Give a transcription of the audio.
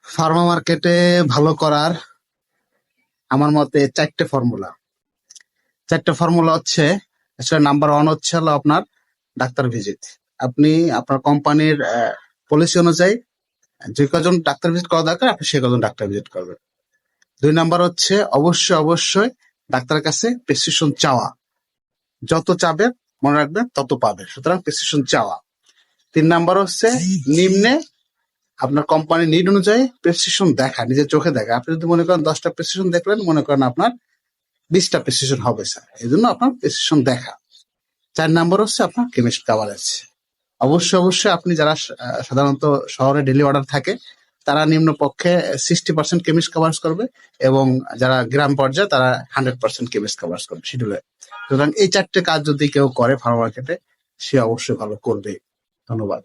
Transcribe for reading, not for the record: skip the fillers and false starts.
Pharma মার্কেটে ভালো করার আমার মতে চারটে ফর্মুলা হচ্ছে। আসলে নাম্বার ওয়ান হচ্ছে হলো আপনার ডাক্তার ভিজিট। আপনি আপনার কোম্পানির পলিসি অনুযায়ী যে কজন ডাক্তার ভিজিট করা দরকার আপনি সে কজন ডাক্তার ভিজিট করবেন। 2 নাম্বার হচ্ছে অবশ্যই ডাক্তারের কাছে প্রেসক্রিপশন চাওয়া। যত চাবেন মনে রাখবেন তত পাবেন, সুতরাং প্রেসক্রিপশন চাওয়া। 3 নাম্বার হচ্ছে নিম্নে আপনার কোম্পানির নিড অনুযায়ী প্রেসক্রিপশন দেখা, নিজের চোখে দেখা। আপনি যদি মনে করেন 10টা প্রেসক্রিপশন দেখলেন, মনে করেন আপনার 20টা প্রেসক্রিপশন হবে স্যার, এই জন্য আপনার প্রেসক্রিপশন দেখা। 4 নাম্বার হচ্ছে আপনার কেমিস্ট কাভারেজ। অবশ্যই আপনি যারা সাধারণত শহরে ডেলি অর্ডার থাকে তারা নিম্ন পক্ষে 60% কেমিস্ট কাভারেজ করবে, এবং যারা গ্রাম পর্যায়ে তারা 100% কেমিস্ট কাভারেজ করবে শিডিউলে। সুতরাং এই 4টে কাজ যদি কেউ করে ফার্মা মার্কেটে, সে অবশ্যই ভালো করবে। ধন্যবাদ।